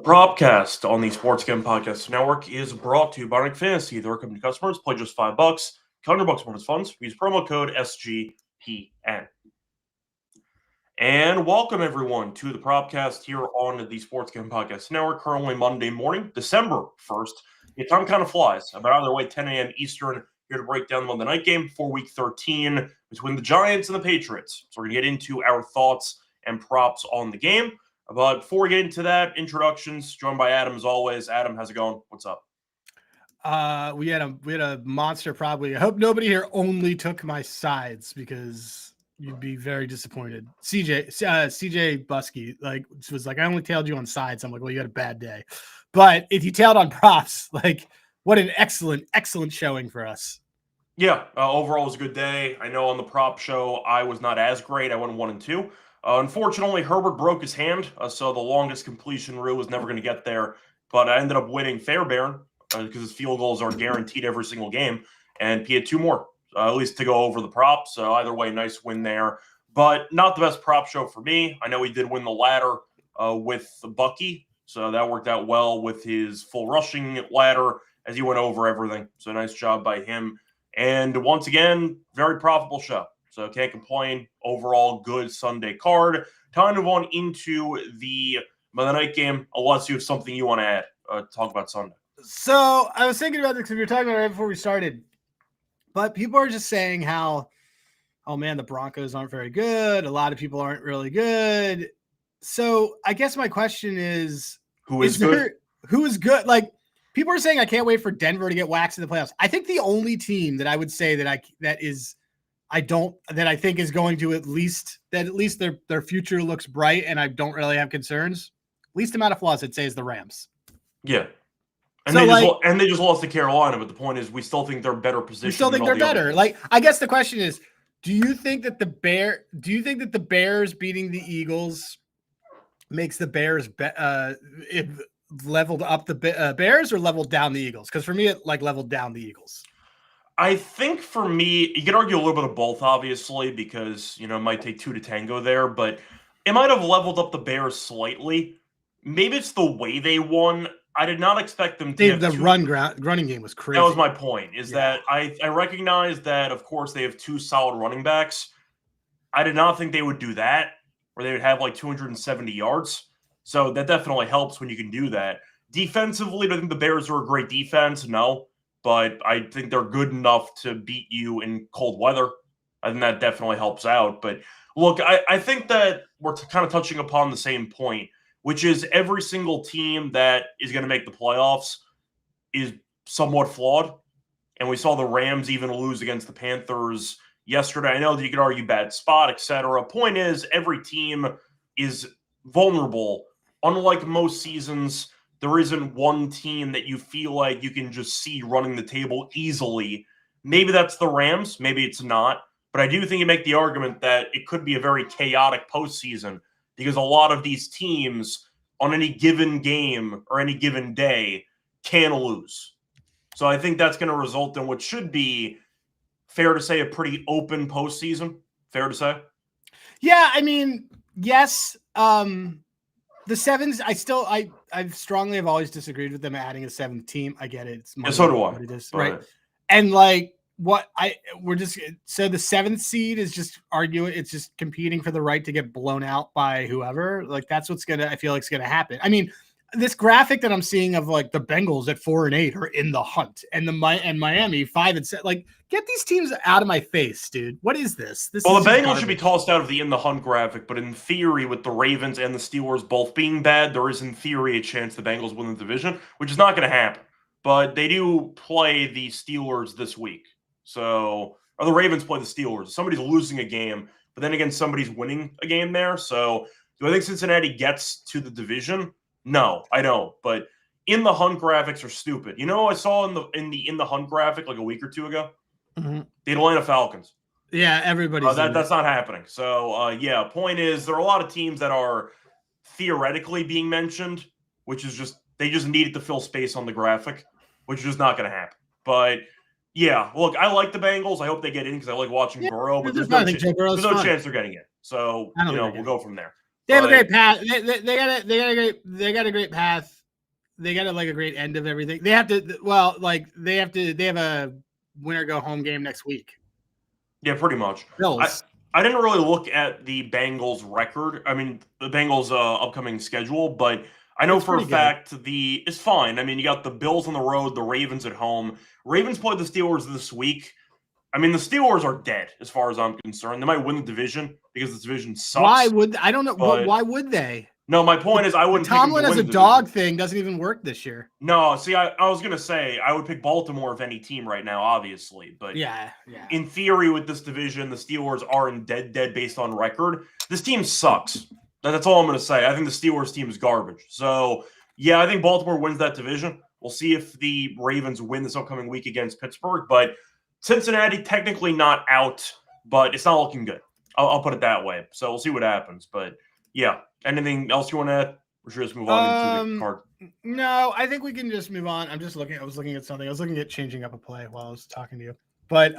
Propcast on the Sports Gambling Podcast Network is brought to you by Nick Fantasy. The recommended customers play just $5, $100 bonus funds. Use promo code SGPN. And welcome everyone to the Propcast here on the Sports Gambling Podcast Network. Currently Monday morning, December 1st. The time kind of flies. About either way, 10 a.m. Eastern. Here to break down the Monday night game for Week 13 between the Giants and the Patriots. So we're going to get into our thoughts and props on the game. But before we get into that, introductions, joined by Adam as always. Adam, how's it going? What's up? We had a monster probably. I hope nobody here only took my sides because you'd be very disappointed. CJ Buskey was like, I only tailed you on sides. I'm like, well, you had a bad day. But if you tailed on props, what an excellent showing for us. Yeah, overall it was a good day. I know on the prop show I was not as great. I went 1-2. Unfortunately, Herbert broke his hand, so the longest completion rule was never going to get there. But I ended up winning Fairbairn because his field goals are guaranteed every single game, and he had two more, at least to go over the prop. So either way, nice win there. But not the best prop show for me. I know he did win the ladder with Bucky, so that worked out well with his full rushing ladder as he went over everything. So nice job by him. And once again, very profitable show. So can't complain. Overall, good Sunday card. Time to move on into the Monday night game, unless you have something you want to add. Talk about Sunday. So I was thinking about this because we were talking about it right before we started. But people are just saying how, oh man, the Broncos aren't very good. A lot of people aren't really good. So I guess my question is, who is good? Who is good? People are saying I can't wait for Denver to get waxed in the playoffs. I think the only team that I would say that I think is going to at least their future looks bright and I don't really have concerns. Least amount of flaws I'd say is the Rams. Yeah. And so they just lost to Carolina, but the point is we still think they're better positioned. We still think they're better. I guess the question is, do you think that the Bears beating the Eagles makes the Bears leveled up the Bears or leveled down the Eagles? Because for me, it leveled down the Eagles. I think for me, you could argue a little bit of both, obviously, because, it might take two to tango there, but it might have leveled up the Bears slightly. Maybe it's the way they won. I did not expect them to have running game was crazy. That was my point, that I recognize that, of course, they have two solid running backs. I did not think they would do that, where they would have 270 yards. So that definitely helps when you can do that. Defensively, do I think the Bears are a great defense? No. But I think they're good enough to beat you in cold weather. I think that definitely helps out. But look, I think that we're kind of touching upon the same point, which is every single team that is going to make the playoffs is somewhat flawed. And we saw the Rams even lose against the Panthers yesterday. I know that you could argue bad spot, etc. Point is, every team is vulnerable. Unlike most seasons, there isn't one team that you feel like you can just see running the table easily. Maybe that's the Rams. Maybe it's not. But I do think you make the argument that it could be a very chaotic postseason because a lot of these teams on any given game or any given day can lose. So I think that's going to result in what should be, fair to say, a pretty open postseason. Fair to say? Yeah, I mean, yes. The sevens, I strongly have always disagreed with them adding a seventh team. I get it. It's so do I. It is, right. And so the seventh seed is just arguing. It's just competing for the right to get blown out by whoever. That's what's I feel like it's going to happen. I mean, this graphic that I'm seeing of the Bengals at 4-8 are in the hunt and Miami 5-7, get these teams out of my face, dude. What is this? The Bengals should be tossed out of the in the hunt graphic, but in theory, with the Ravens and the Steelers both being bad, there is in theory a chance the Bengals win the division, which is not going to happen. But they do play the Steelers this week. Or the Ravens play the Steelers. Somebody's losing a game, but then again, somebody's winning a game there. So do I think Cincinnati gets to the division? No, I don't. But in the hunt graphics are stupid. I saw in the hunt graphic a week or two ago? Mm-hmm. The Atlanta Falcons. Yeah, everybody's that's not happening. So point is there are a lot of teams that are theoretically being mentioned, which is just they just needed to fill space on the graphic, which is just not going to happen. But yeah, look, I like the Bengals. I hope they get in because I like watching Burrow, but there's no chance they're getting in. So we'll go from there. They have a great path. They got a great path. They got a great end of everything. They have to they have a winner go home game next week. Yeah, pretty much. Bills. I didn't really look at the Bengals record. I mean, the Bengals upcoming schedule, but I know for a fact it's fine. I mean, you got the Bills on the road, the Ravens at home. Ravens played the Steelers this week. I mean, the Steelers are dead as far as I'm concerned. They might win the division because the division sucks. Why would I don't know? Why would they? No, my point is I wouldn't. Tomlin as a dog thing doesn't even work this year. No, see, I was gonna say I would pick Baltimore of any team right now, obviously, but yeah. In theory, with this division, the Steelers are in dead based on record. This team sucks. That's all I'm gonna say. I think the Steelers team is garbage. So yeah, I think Baltimore wins that division. We'll see if the Ravens win this upcoming week against Pittsburgh, but Cincinnati technically not out, but it's not looking good. I'll put it that way. So we'll see what happens. But yeah, anything else you want to add? Or should we just move on into the card? No, I think we can just move on. I was looking at something. I was looking at changing up a play while I was talking to you. But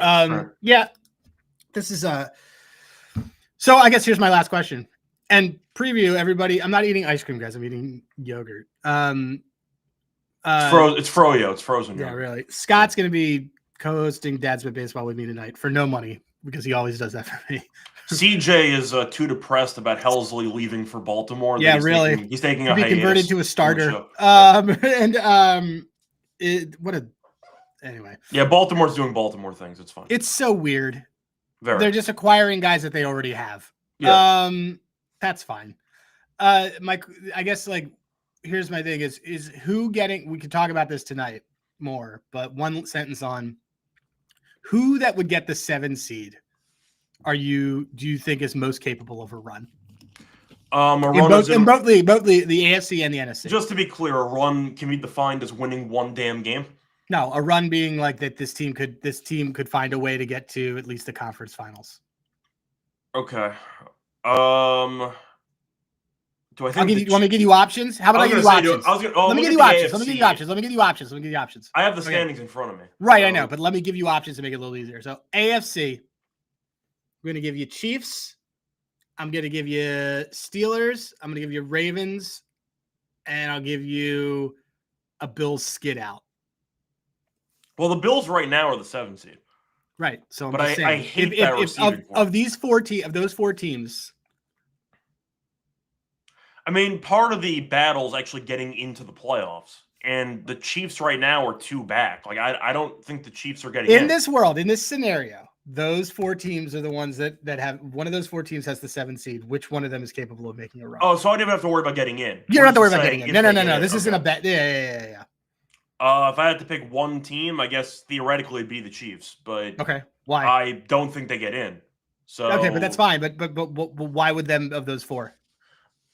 yeah, this is so I guess here's my last question. And preview, everybody. I'm not eating ice cream, guys. I'm eating yogurt. It's froyo. It's frozen. Yeah, really. Scott's gonna be co-hosting Dad's Bit Baseball with me tonight for no money because he always does that for me. CJ is too depressed about Helsley leaving for Baltimore. Yeah, really. He's taking a hiatus. Be converted to a starter. Anyway. Yeah, Baltimore's doing Baltimore things. It's fun. It's so weird. Very. They're just acquiring guys that they already have. Yeah. That's fine. I guess here's my thing is who getting, we could talk about this tonight more, but one sentence on who that would get the 7 seed do you think is most capable of a run? In both the AFC and the NFC. Just to be clear, a run can be defined as winning one damn game. No, a run being like that this team could find a way to get to at least the conference finals. Okay. Do I think you want me to give you options? How about I give you options? Let me give you options. I have the standings in front of me. Right, I know, but let me give you options to make it a little easier. So AFC, I'm going to give you Chiefs. I'm going to give you Steelers. I'm going to give you Ravens. And I'll give you a Bills skid out. Well, the Bills right now are the 7 seed. Right. So but I hate that receiving core. Of those 4 teams. I mean, part of the battle is actually getting into the playoffs. And the Chiefs right now are 2 back. I don't think the Chiefs are getting in. In this world, in this scenario, those 4 teams are the ones that have one of those 4 teams has the 7 seed. Which one of them is capable of making a run? Oh, so I don't even have to worry about getting in. You don't have to worry about getting in. No. This isn't a bet. Yeah. If I had to pick one team, I guess theoretically it'd be the Chiefs. But okay, why? I don't think they get in. So okay, but that's fine. But why would them of those 4?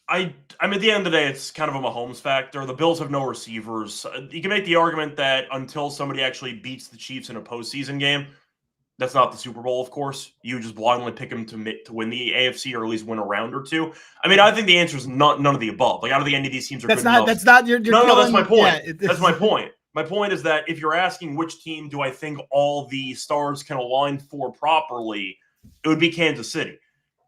I mean, at the end of the day, it's kind of a Mahomes factor. The Bills have no receivers. You can make the argument that until somebody actually beats the Chiefs in a postseason game, that's not the Super Bowl, of course. You just blindly pick them to win the AFC or at least win a round or 2. I mean, I think the answer is none of the above. Out of the any of these teams are good enough. That's not your. No, that's my point. Yeah, that's my point. My point is that if you're asking which team do I think all the stars can align for properly, it would be Kansas City.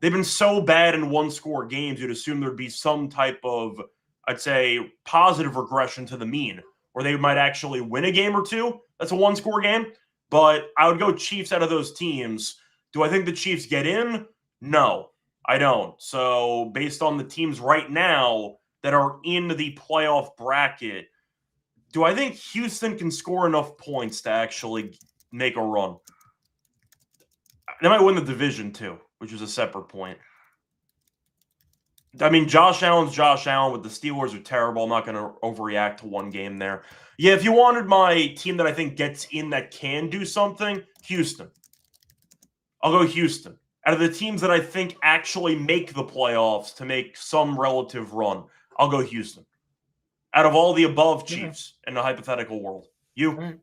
They've been so bad in one-score games, you'd assume there'd be some type of, I'd say, positive regression to the mean, where they might actually win a game or 2. That's a one-score game. But I would go Chiefs out of those teams. Do I think the Chiefs get in? No, I don't. So based on the teams right now that are in the playoff bracket, do I think Houston can score enough points to actually make a run? They might win the division too, which is a separate point. I mean, Josh Allen's Josh Allen, but the Steelers are terrible. I'm not going to overreact to one game there. Yeah, if you wanted my team that I think gets in that can do something, Houston. I'll go Houston. Out of the teams that I think actually make the playoffs to make some relative run, I'll go Houston. Out of all the above Chiefs in a hypothetical world. You? Right.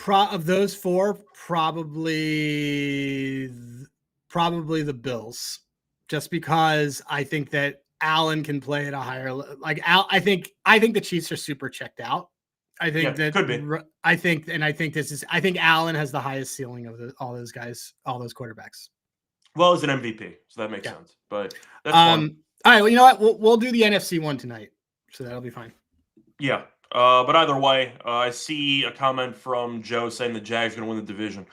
Of those 4, probably the Bills. Just because I think that Allen can play at a higher level. I think the Chiefs are super checked out. I think that could be. I think Allen has the highest ceiling of all those guys, all those quarterbacks. Well, it's an MVP, so that makes sense. But that's fun. All right, well, you know what? We'll do the NFC one tonight, so that'll be fine. Yeah. But either way, I see a comment from Joe saying the Jags are going to win the division.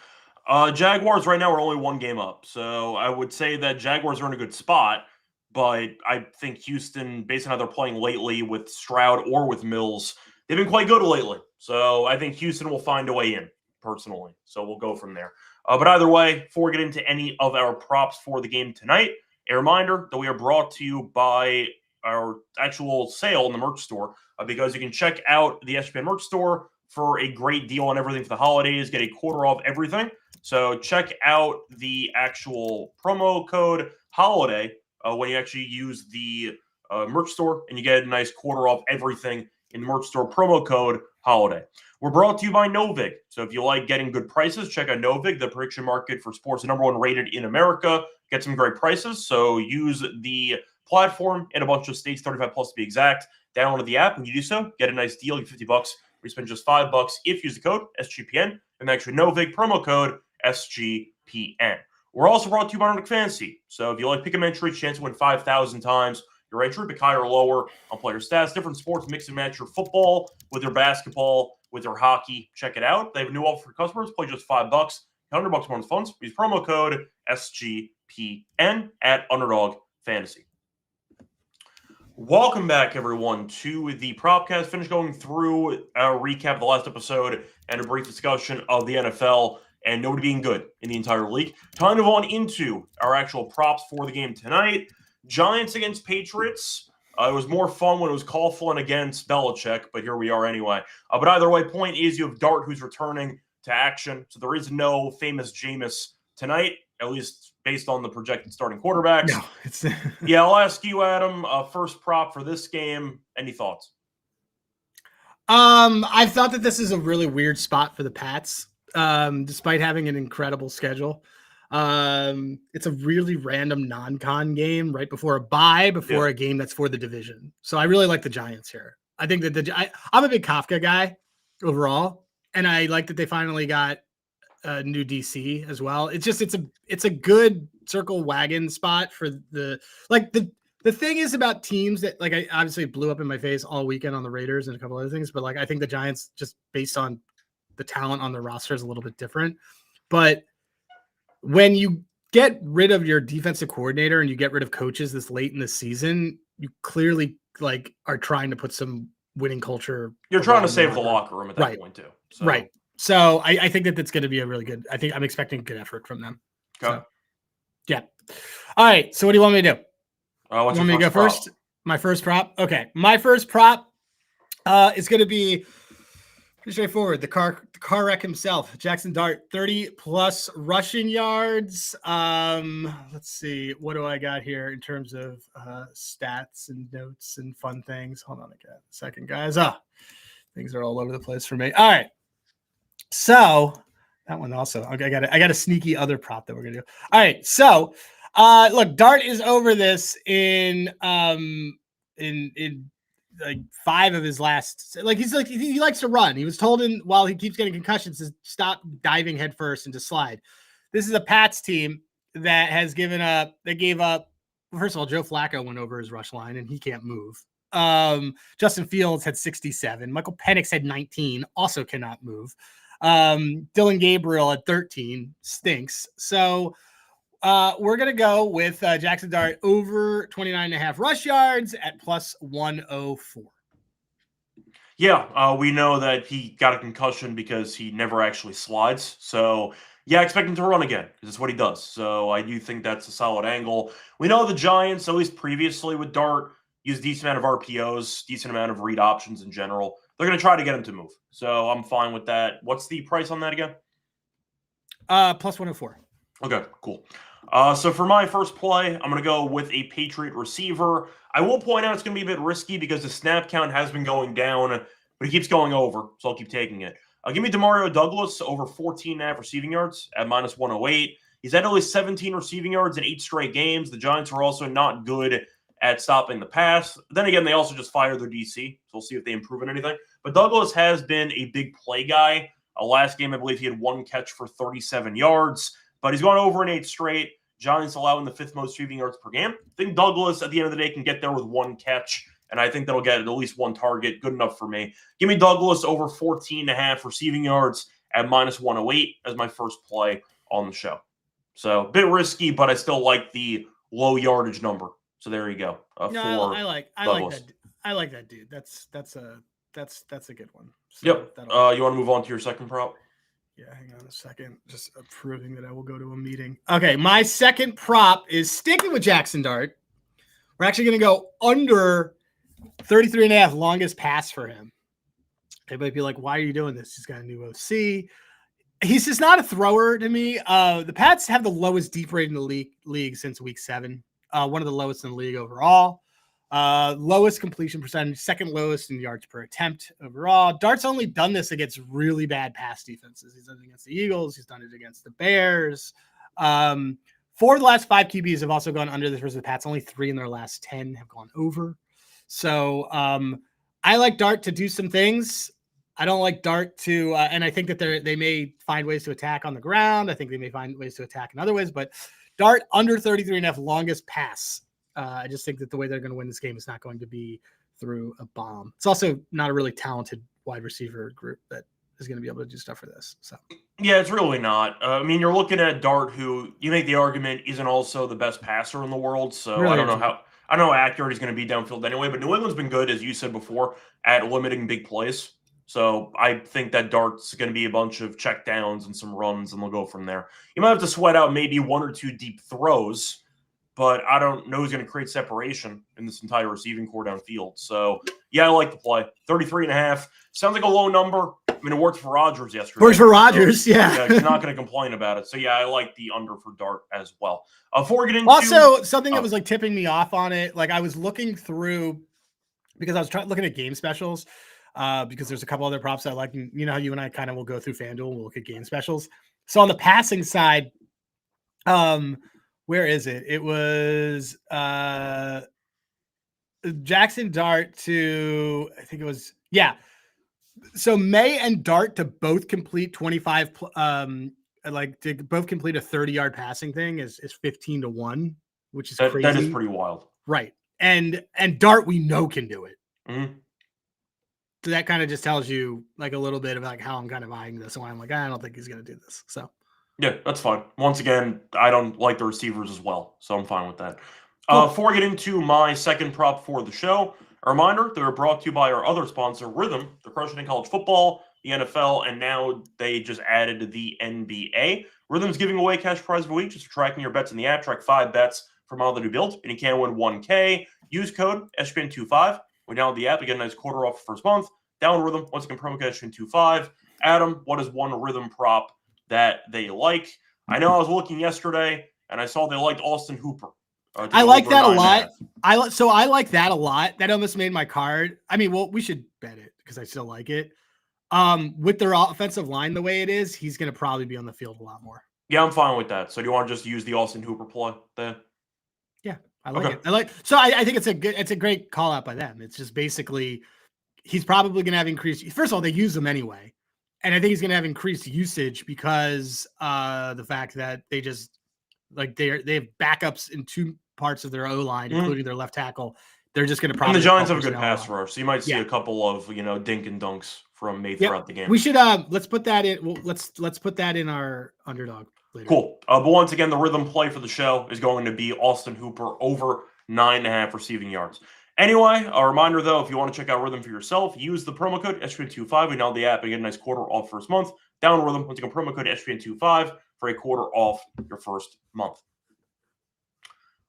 Jaguars right now are only 1 game up, so I would say that Jaguars are in a good spot. But I think Houston, based on how they're playing lately with Stroud or with Mills, they've been quite good lately. So I think Houston will find a way in, personally. So we'll go from there. But either way, before we get into any of our props for the game tonight, a reminder that we are brought to you by our actual sale in the merch store, because you can check out the SGPN merch store for a great deal on everything for the holidays, get a quarter off everything. So check out the actual promo code HOLIDAY when you actually use the merch store, and you get a nice quarter off everything in the merch store, promo code HOLIDAY. We're brought to you by Novig. So if you like getting good prices, check out Novig, the prediction market for sports, the #1 rated in America. Get some great prices. So use the platform in a bunch of states, 35 plus to be exact. Download the app. When you do so, get a nice deal. You get $50. We spend just $5 if you use the code SGPN and actually Novig promo code SGPN. We're also brought to you by Nordic Fantasy. So if you like pick 'em entry, chance to win 5,000 times your entry, pick higher or lower on player stats, different sports, mix and match your football with your basketball, with your hockey. Check it out. They have a new offer for customers. Play just $5, $100 more in funds. Use promo code SGPN at Underdog Fantasy. Welcome back, everyone, to the Propcast. Finish going through our recap of the last episode and a brief discussion of the NFL and nobody being good in the entire league. Time to move on into our actual props for the game tonight. Giants against Patriots. It was more fun when it was Coughlin against Belichick, but here we are anyway. But either way, point is you have Dart who's returning to action. So there is no famous Jameis tonight, at least based on the projected starting quarterbacks. No, it's yeah, I'll ask you, Adam, first prop for this game. Any thoughts? I thought that this is a really weird spot for the Pats, despite having an incredible schedule. It's a really random non-con game right before a bye, before a game that's for the division. So I really like the Giants here. I think that I'm a big Kafka guy overall, and I like that they finally got a new DC as well. It's just it's a good circle wagon spot for the thing is about teams that, like, I obviously blew up in my face all weekend on the Raiders and a couple other things, but like I think the Giants, just based on the talent on their roster, is a little bit different. But when you get rid of your defensive coordinator and you get rid of coaches this late in the season, you clearly like are trying to put some winning culture. You're trying to save the locker room at that point too. So. Right. So I think that that's going to be a really good. I think I'm expecting a good effort from them. Okay. So, yeah. All right. So what do you want me to do? What's you want me to go prop? first? My first prop. Okay. My first prop is going to be pretty straightforward. The car wreck himself, Jackson Dart, 30 plus rushing yards. Let's see. What do I got here in terms of stats and notes and fun things? Hold on a second, guys. Things are all over the place for me. All right. So that one also, okay, I got a sneaky other prop that we're gonna do. All right, so look, Dart is over this in like 5 of his last, like he likes to run. He was told while he keeps getting concussions to stop diving headfirst and to slide. This is a Pats team that has gave up. First of all, Joe Flacco went over his rush line and he can't move. Justin Fields had 67. Michael Penix had 19, also cannot move. Dylan Gabriel at 13 stinks. So we're going to go with Jackson Dart over 29.5 rush yards at plus 104. Yeah, we know that he got a concussion because he never actually slides. So, yeah, I expect him to run again because it's what he does. So I do think that's a solid angle. We know the Giants, at least previously with Dart, use a decent amount of RPOs, decent amount of read options in general. They're going to try to get him to move. So I'm fine with that. What's the price on that again? Plus 104. Okay, cool. So for my first play, I'm going to go with a Patriot receiver. I will point out it's going to be a bit risky because the snap count has been going down, but it keeps going over, so I'll keep taking it. Give me Demario Douglas over 14.5 receiving yards at minus 108. He's had only 17 receiving yards in 8 straight games. The Giants are also not good at stopping the pass. Then again, they also just fired their DC, so we'll see if they improve on anything. But Douglas has been a big play guy. Last game, I believe he had 1 catch for 37 yards, but he's gone over in 8 straight. Giants allowing the 5th most receiving yards per game. I think Douglas, at the end of the day, can get there with 1 catch, and I think that'll get at least 1 target. Good enough for me. Give me Douglas over 14.5 receiving yards at -108 as my first play on the show. So a bit risky, but I still like the low yardage number. So there you go. No, I like that dude. That's a good one. So yep. You want to move on to your second prop? Yeah, hang on a second. Just approving that I will go to a meeting. Okay, my second prop is sticking with Jackson Dart. We're actually going to go under 33.5 longest pass for him. They might be like, why are you doing this? He's got a new OC. He's just not a thrower to me. The Pats have the lowest deep rate in the league since week 7. One of the lowest in the league overall. Lowest completion percentage, second lowest in yards per attempt overall. Dart's only done this against really bad pass defenses. He's done it against the Eagles. He's done it against the Bears. 4 of the last 5 QBs have also gone under this versus the Pats. Only 3 in their last 10 have gone over. So I like Dart to do some things. I don't like Dart to, and I think that they may find ways to attack on the ground. I think they may find ways to attack in other ways, but Dart under 33.5 longest pass. I just think that the way they're going to win this game is not going to be through a bomb. It's also not a really talented wide receiver group that is going to be able to do stuff for this. So yeah, it's really not. I mean, you're looking at Dart, who you make the argument isn't also the best passer in the world. So really I don't know how accurate he's going to be downfield anyway. But New England's been good, as you said before, at limiting big plays. So I think that Dart's going to be a bunch of check downs and some runs, and they'll go from there. You might have to sweat out maybe 1 or 2 deep throws, but I don't know who's going to create separation in this entire receiving core downfield. So, yeah, I like the play. 33.5. Sounds like a low number. I mean, it worked for Rodgers yesterday. Works for Rodgers, so, yeah. He's not going to complain about it. So, yeah, I like the under for Dart as well. Before we get into also, something that was like tipping me off on it, like I was looking through, because I was looking at game specials, because there's a couple other props I like. You know how you and I kind of will go through FanDuel and we'll look at game specials. So on the passing side, where is it? It was Jackson Dart to, I think it was, yeah. So May and Dart to both complete 25, like to both complete a 30-yard passing thing is 15-1, which is crazy. That is pretty wild. Right. And Dart, we know, can do it. Mm-hmm. So that kind of just tells you like a little bit about like how I'm kind of eyeing this and why I'm like, I don't think he's going to do this. So yeah, that's fine. Once again, I don't like the receivers as well, so I'm fine with that. Cool. Before I get into my second prop for the show, a reminder, they're brought to you by our other sponsor, Rhythm. They're crushing in college football, the NFL, and now they just added the NBA. Rhythm's giving away cash prize of the week just for tracking your bets in the app. Track 5 bets from all that you built, and you can win $1K. Use code SGPN25. We download the app, you get a nice quarter off the first month. Download Rhythm. Once again, promo code SGPN25. Adam, what is one Rhythm prop that they like? I know I was looking yesterday, and I saw they liked Austin Hooper. I like that a lot. I like that a lot. That almost made my card. I mean, well, we should bet it because I still like it. With their offensive line the way it is, he's going to probably be on the field a lot more. Yeah, I'm fine with that. So do you want to just use the Austin Hooper play then? Yeah, I like it. I think it's a great call out by them. It's just basically he's probably going to have increased. First of all, they use him anyway. And I think he's going to have increased usage because the fact that they just like they have backups in 2 parts of their O-line, including their left tackle. They're just going to probably. And the Giants have a good pass rush, so you might see a couple of dink and dunks from May throughout the game. We should let's put that in. Well, let's put that in our underdog later. Cool. But once again, the Rhythm play for the show is going to be Austin Hooper over 9.5 receiving yards. Anyway, a reminder, though, if you want to check out Rhythm for yourself, use the promo code SGPN25. We download the app and get a nice quarter off first month. Download Rhythm. Once again, promo code SGPN25 for a quarter off your first month.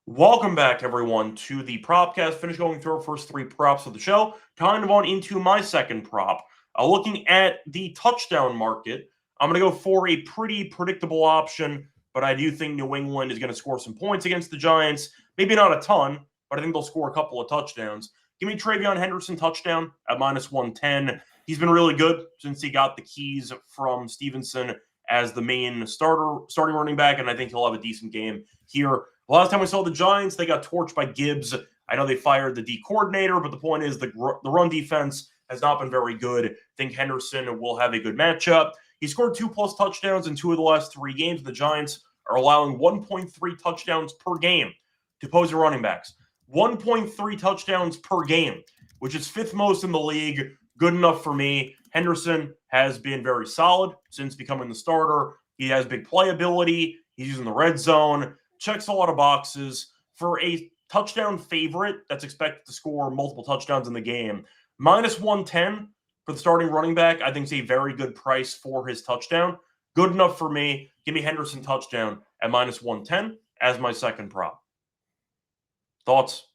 Welcome back, everyone, to the Propcast. Finish going through our first 3 props of the show. Kind of on into my second prop. Looking at the touchdown market, I'm going to go for a pretty predictable option, but I do think New England is going to score some points against the Giants. Maybe not a ton, but I think they'll score a couple of touchdowns. Give me Travion Henderson touchdown at -110. He's been really good since he got the keys from Stevenson as the main starting running back, and I think he'll have a decent game here. Last time we saw the Giants, they got torched by Gibbs. I know they fired the D coordinator, but the point is the run defense has not been very good. I think Henderson will have a good matchup. He scored 2+ touchdowns in 2 of the last 3 games. The Giants are allowing 1.3 touchdowns per game to opposing running backs. 1.3 touchdowns per game, which is 5th most in the league. Good enough for me. Henderson has been very solid since becoming the starter. He has big playability. He's using the red zone. Checks a lot of boxes. For a touchdown favorite that's expected to score multiple touchdowns in the game, minus 110 for the starting running back, I think is a very good price for his touchdown. Good enough for me. Give me Henderson touchdown at minus 110 as my second prop. Thoughts?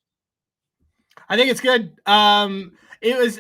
I think it's good. It was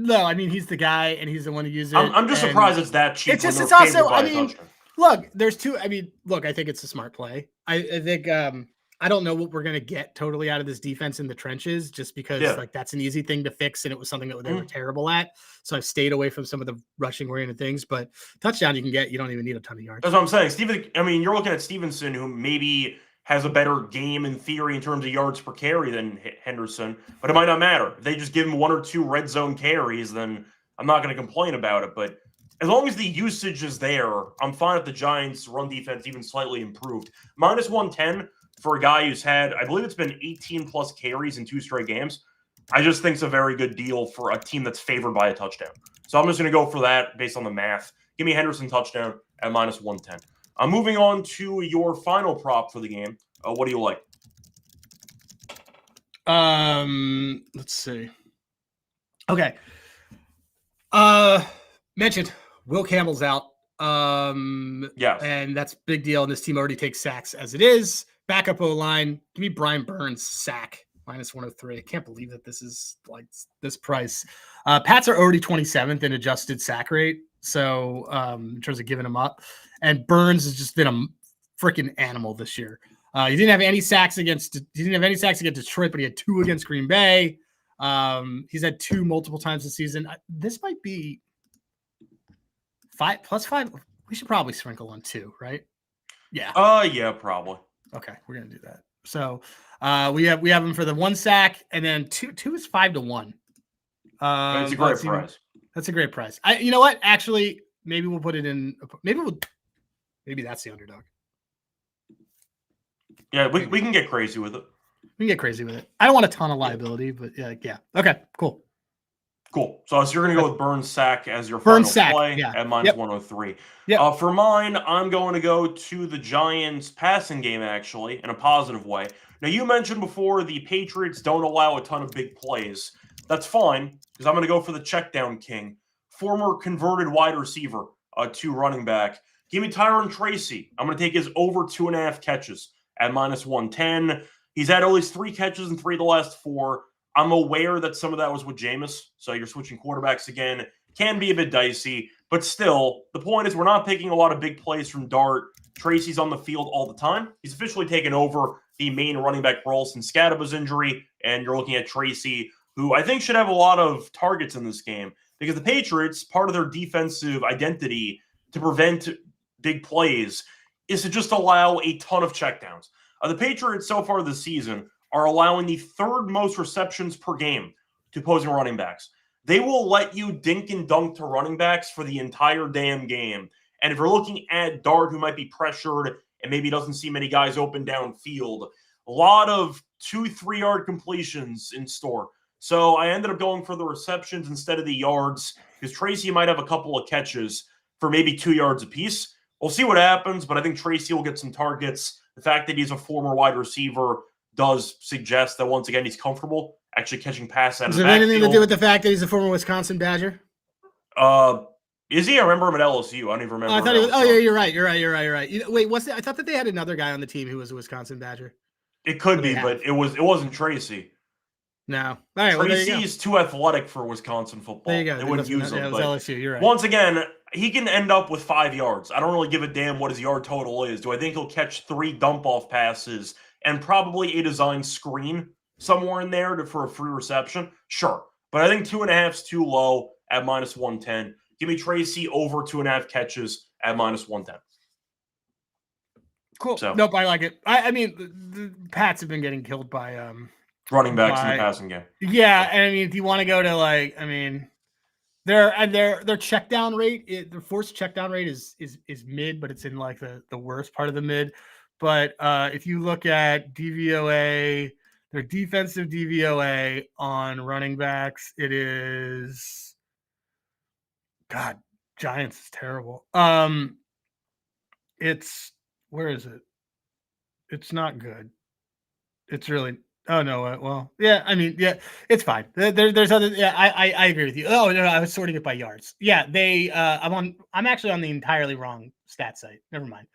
no, I mean he's the guy and he's the one who uses it. I'm just surprised it's that cheap. It's just it's also I mean look, there's two. I mean, look, I think it's a smart play. I think I don't know what we're gonna get totally out of this defense in the trenches, just because like that's an easy thing to fix, and it was something that they were terrible at. So I've stayed away from some of the rushing oriented things. But touchdown you can get, you don't even need a ton of yards. That's what I'm saying. You're looking at Stevenson, who maybe has a better game in theory in terms of yards per carry than Henderson, but it might not matter. If they just give him 1 or 2 red zone carries, then I'm not going to complain about it. But as long as the usage is there, I'm fine if the Giants' run defense even slightly improved. Minus 110 for a guy who's had, I believe it's been 18-plus carries in 2 straight games. I just think it's a very good deal for a team that's favored by a touchdown. So I'm just going to go for that based on the math. Give me Henderson touchdown at minus 110. I'm moving on to your final prop for the game. What do you like? Let's see. Okay. Mentioned Will Campbell's out. Yes. And that's a big deal. And this team already takes sacks as it is. Backup O-line. Give me Brian Burns sack minus 103. I can't believe that this is like this price. Pats are already 27th in adjusted sack rate. So in terms of giving them up, and Burns has just been a freaking animal this year. He didn't have any sacks against Detroit, but he had 2 against Green Bay. He's had 2 multiple times this season. This might be 5 plus 5. We should probably sprinkle on 2, right? Yeah. Yeah, probably. Okay, we're gonna do that. So we have him for the 1 sack, and then 2 is 5 to 1. That's a great price. That's a great price. You know what? Actually, maybe we'll put it in. Maybe that's the underdog. Yeah, we can get crazy with it. We can get crazy with it. I don't want a ton of liability, but yeah. Okay, cool. So you're going to go with Burns sack as your final play at minus 103. Yeah. For mine, I'm going to go to the Giants passing game, actually, in a positive way. Now, you mentioned before the Patriots don't allow a ton of big plays. That's fine, because I'm going to go for the check down king, former converted wide receiver to running back. Give me Tyron Tracy. I'm going to take his over 2.5 catches at minus 110. He's had at least 3 catches in 3 of the last 4. I'm aware that some of that was with Jameis, so you're switching quarterbacks again. Can be a bit dicey, but still, the point is we're not picking a lot of big plays from Dart. Tracy's on the field all the time. He's officially taken over the main running back role since Scadaba's injury, and you're looking at Tracy, who I think should have a lot of targets in this game, because the Patriots, part of their defensive identity to prevent big plays is to just allow a ton of checkdowns. The Patriots so far this season are allowing the 3rd most receptions per game to opposing running backs. They will let you dink and dunk to running backs for the entire damn game. And if you're looking at Dart, who might be pressured and maybe doesn't see many guys open downfield, a lot of 2-3 yard completions in store. So I ended up going for the receptions instead of the yards, because Tracy might have a couple of catches for maybe 2 yards apiece. We'll see what happens, but I think Tracy will get some targets. The fact that he's a former wide receiver does suggest that, once again, he's comfortable actually catching passes out of the backfield. Is it anything to do with the fact that he's a former Wisconsin Badger? Is he? I remember him at LSU. I don't even remember. I thought he was, yeah, you're right. Wait, I thought that they had another guy on the team who was a Wisconsin Badger. It could be, but it wasn't Tracy. No. All right, Tracy's too athletic for Wisconsin football. There you go. They wouldn't use him. It was LSU. You're right. Once again, he can end up with 5 yards. I don't really give a damn what his yard total is. Do I think he'll catch 3 dump-off passes and probably a design screen somewhere in there for a free reception? Sure. But I think 2.5 is too low at minus 110. Give me Tracy over 2.5 catches at minus 110. Cool. So, nope, I like it. I mean, the Pats have been getting killed by running backs in the passing game. Yeah, and I mean, if you want to go to Their check down rate, their forced check down rate is mid, but it's in like the worst part of the mid. But if you look at DVOA, their defensive DVOA on running backs, it is God, Giants is terrible. It's where is it? It's not good. It's really oh no, well, yeah, I mean, yeah, it's fine. There's other yeah, I agree with you. Oh no, I was sorting it by yards. Yeah, I'm actually on the entirely wrong stat site. Never mind.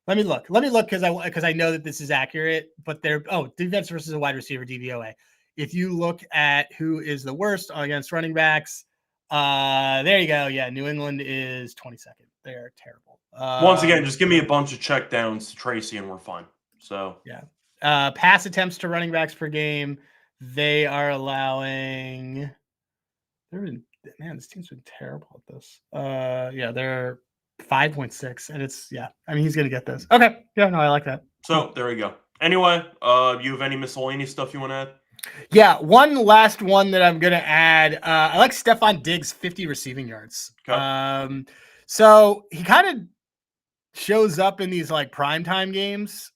Let me look because I know that this is accurate, but they're defense versus a wide receiver DVOA. If you look at who is the worst against running backs, there you go. Yeah, New England is 22nd. They're terrible. Once again, just give me a bunch of checkdowns to Tracy and we're fine. So yeah. Pass attempts to running backs per game, they are allowing. This team's been terrible at this. Yeah, they're 5.6, and it's I mean, he's gonna get this. Okay, yeah, no, I like that. So there we go. Anyway, you have any miscellaneous stuff you want to add? Yeah, one last one that I'm gonna add. I like Stephon Diggs, 50 receiving yards. Okay. So he kind of shows up in these like primetime games.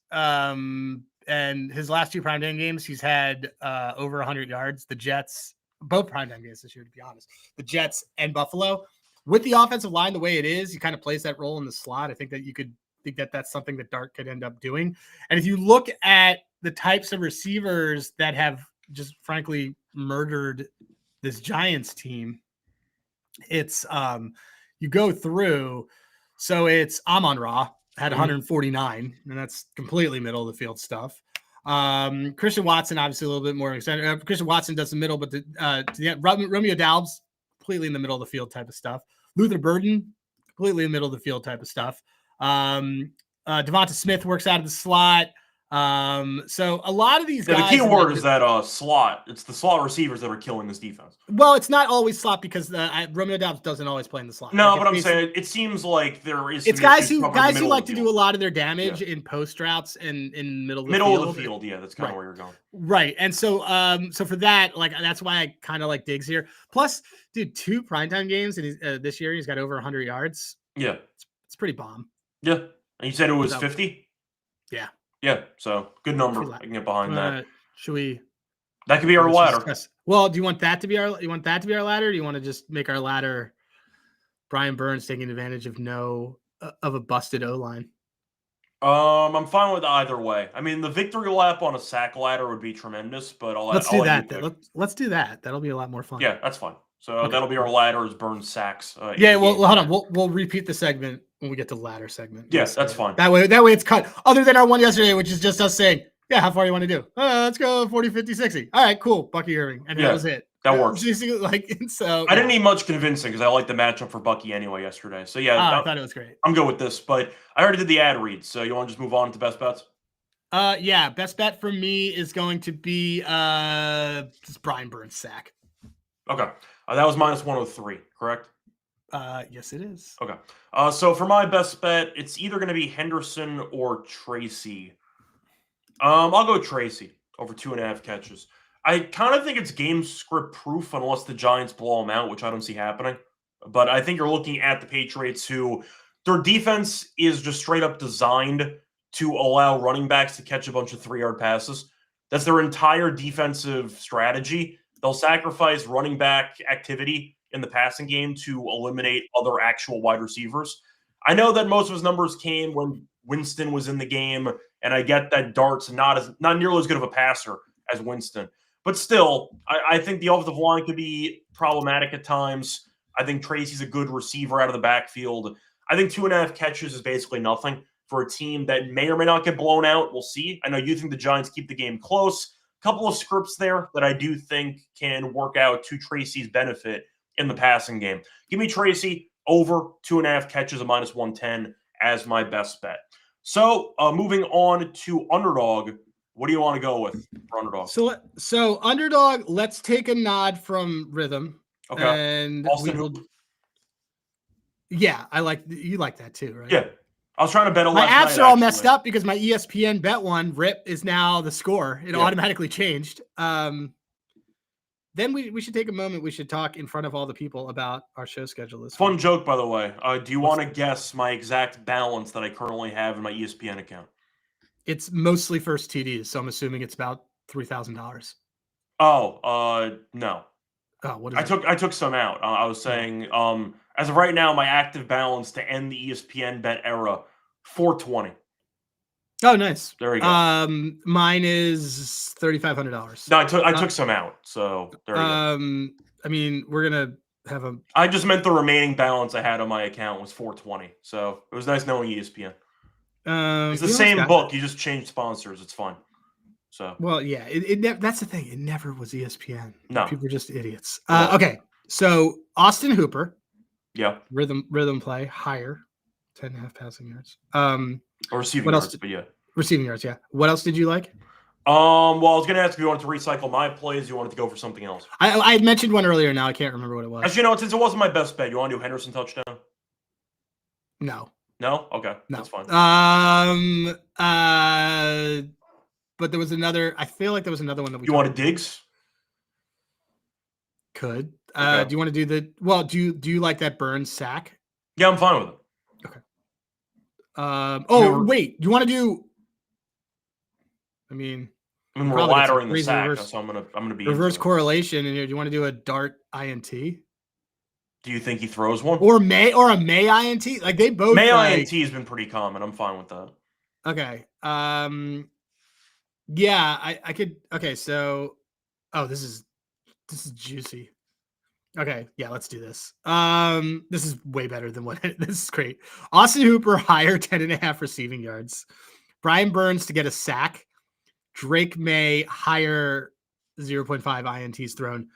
And his last two primetime games, he's had over 100 yards. The Jets, both primetime games this year, to be honest. The Jets and Buffalo. With the offensive line the way it is, he kind of plays that role in the slot. I think that you could think that that's something that Dart could end up doing. And if you look at the types of receivers that have just frankly murdered this Giants team, it's you go through. So it's Amon-Ra had 149, and that's completely middle of the field stuff. Christian Watson, obviously a little bit more extended. Christian Watson does the middle, but Romeo Doubs, completely in the middle of the field type of stuff. Luther Burden, completely in the middle of the field type of stuff. Devonta Smith works out of the slot. So a lot of these guys. The key word is that slot. It's the slot receivers that are killing this defense. Well, it's not always slot because Romeo Doubs doesn't always play in the slot. No, but I'm saying it seems like there is. It's guys who like to do a lot of their damage in post routes and in middle of the field. Yeah, that's kind of where you're going. Right, and so so for that, like that's why I kind of like Diggs here. Plus, dude, 2 primetime games and this year he's got over 100 yards. Yeah, it's pretty bomb. Yeah, and you said it was 50. Yeah. Yeah, so good number. I can get behind that. Should we? That could be our ladder. Well, do you want that to be our? You want that to be our ladder? Or do you want to just make our ladder Brian Burns taking advantage of a busted O line? I'm fine with either way. I mean, the victory lap on a sack ladder would be tremendous, but let's do that. Let's do that. That'll be a lot more fun. Yeah, that's fine. So that'll be our ladder is Burns sacks. Yeah, well, hold on. We'll repeat the segment when we get to the ladder segment. Yes, that's fine. That way it's cut. Other than our one yesterday, which is just us saying, yeah, how far you want to do? Let's go 40, 50, 60. All right, cool. Bucky Irving. And that was it. That works. So I didn't need much convincing because I liked the matchup for Bucky anyway yesterday. So yeah, I thought it was great. I'm good with this, but I already did the ad read. So you want to just move on to best bets? Yeah, best bet for me is going to be just Brian Burns sack. Okay. That was minus 103, correct? Yes, it is. Okay. So for my best bet, it's either going to be Henderson or Tracy. I'll go Tracy over 2.5 catches. I kind of think it's game script proof unless the Giants blow them out, which I don't see happening. But I think you're looking at the Patriots who their defense is just straight up designed to allow running backs to catch a bunch of 3-yard passes. That's their entire defensive strategy. They'll sacrifice running back activity in the passing game to eliminate other actual wide receivers. I know that most of his numbers came when Winston was in the game, and I get that Dart's not nearly as good of a passer as Winston. But still, I think the offensive line could be problematic at times. I think Tracy's a good receiver out of the backfield. I think 2.5 catches is basically nothing for a team that may or may not get blown out. We'll see. I know you think the Giants keep the game close. Couple of scripts there that I do think can work out to Tracy's benefit in the passing game. Give me Tracy over 2.5 catches of minus 110 as my best bet. So moving on to underdog, what do you want to go with for underdog? So underdog, let's take a nod from Rhythm. Okay. And yeah, you like that too, right? Yeah. I was trying to bet a lot. My apps are all messed up because my ESPN bet one, RIP, is now the score. It automatically changed. then we should take a moment. We should talk in front of all the people about our show schedule this Fun week. joke, by the way. Do you What's want to guess my exact balance that I currently have in my ESPN account? It's mostly first TDs, so I'm assuming it's about $3,000. Oh, no. Oh, what is I took some out. I was saying, as of right now, my active balance to end the ESPN bet era, $420. Oh, nice. There you go. Mine is $3,500. No, I took some out, so there you go. I mean, we're gonna have a. I just meant the remaining balance I had on my account was $420. So it was nice knowing ESPN. It's the same book. You just changed sponsors. It's fun. So well, yeah. That's the thing. It never was ESPN. No, people are just idiots. Okay, so Austin Hooper. Yeah. Rhythm play higher, 10.5 passing yards. Or receiving yards, but yeah. Receiving yards, yeah. What else did you like? Well, I was going to ask if you wanted to recycle my plays. You wanted to go for something else. I had mentioned one earlier. Now I can't remember what it was. As you know, since it wasn't my best bet, you want to do Henderson touchdown? No. No? Okay. No. That's fine. But there was another. I feel like there was another one that we. You wanted Diggs? Could. Okay. Do you want to do the? Well, do you like that Burns sack? Yeah, I'm fine with it. Okay. Wait. Do you want to do? I mean, we're laddering the sack, so I'm gonna be reverse correlation. And do you want to do a dart INT? Do you think he throws one? Or a May INT? Like they both. May INT has been pretty common. I'm fine with that. Okay. Yeah, I could. Okay, so, this is juicy. Okay, yeah, let's do this. This is way better than what this is great. Austin Hooper higher 10.5 receiving yards. Brian Burns to get a sack. Drake May higher 0.5 INTs thrown.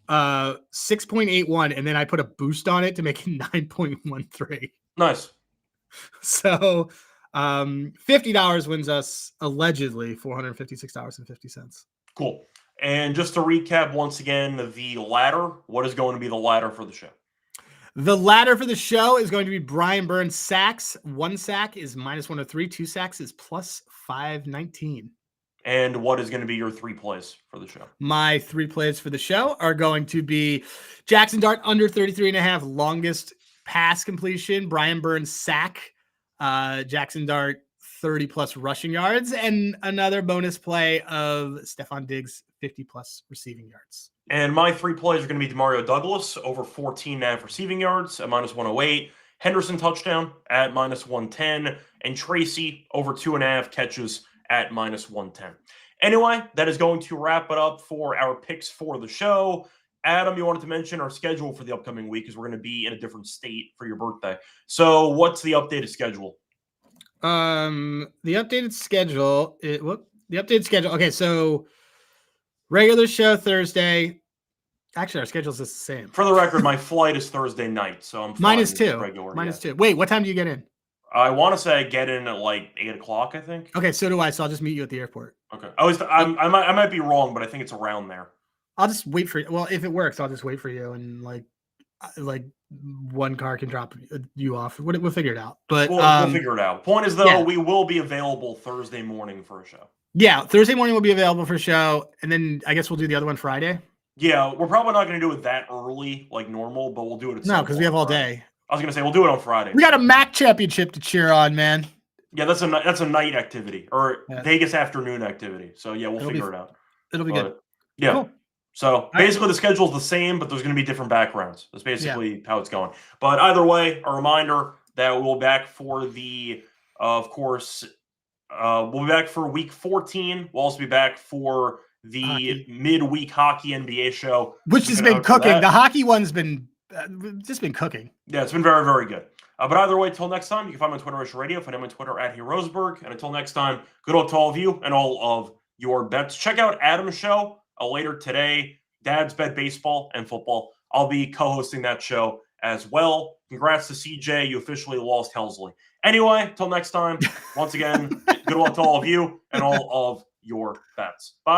6.81, and then I put a boost on it to make it 9.13. Nice. So $50 wins us allegedly $456.50. Cool. And just to recap once again, the ladder, what is going to be the ladder for the show? The ladder for the show is going to be Brian Burns sacks. 1 sack is -103. 2 sacks is +519. And what is going to be your 3 plays for the show? My 3 plays for the show are going to be Jackson Dart under 33.5 longest pass completion, Brian Burns sack, Jackson Dart 30+ rushing yards, and another bonus play of Stephon Diggs 50+ receiving yards. And my 3 plays are going to be Demario Douglas over 14.5 receiving yards at -108, Henderson touchdown at -110, and Tracy over 2.5 catches at -110. Anyway, that is going to wrap it up for our picks for the show. Adam, you wanted to mention our schedule for the upcoming week because we're going to be in a different state for your birthday. So what's the updated schedule? The updated schedule. The updated schedule. Okay, so regular show Thursday. Actually, our schedule's the same. For the record, my flight is Thursday night, so I'm fine. Mine is too. Regular, Mine is too. Wait, what time do you get in? I want to say I get in at like 8 o'clock, I think. Okay, so do I. So I'll just meet you at the airport. Okay. I might be wrong, but I think it's around there. I'll just wait for you. Well, if it works, I'll just wait for you, and like one car can drop you off. We'll figure it out. But we'll figure it out. Point is, though, we will be available Thursday morning for a show. Yeah, Thursday morning will be available for a show, and then I guess we'll do the other one Friday. Yeah, we're probably not going to do it that early, like normal, but we'll do it. No, because we have all day. I was going to say we'll do it on Friday. We got a MAC championship to cheer on, man. Yeah, that's a night activity or Vegas afternoon activity. So yeah, we'll figure it out. It'll be good. Yeah. Cool. So basically, the schedule's the same, but there's going to be different backgrounds. That's basically how it's going. But either way, a reminder that we'll be back for the, of course, we'll be back for week 14. We'll also be back for the midweek hockey NBA show, which has been cooking. The hockey one's been just been cooking. Yeah, it's been very, very good. But either way, until next time, you can find me on Twitter at Radio. Find him on Twitter at Rosenberg. And until next time, good luck to all of you and all of your bets. Check out Adam's show later today. Dad's Bet Baseball and Football. I'll be co-hosting that show as well. Congrats to CJ. You officially lost Helsley. Anyway, until next time, once again, good luck to all of you and all of your bets. Bye.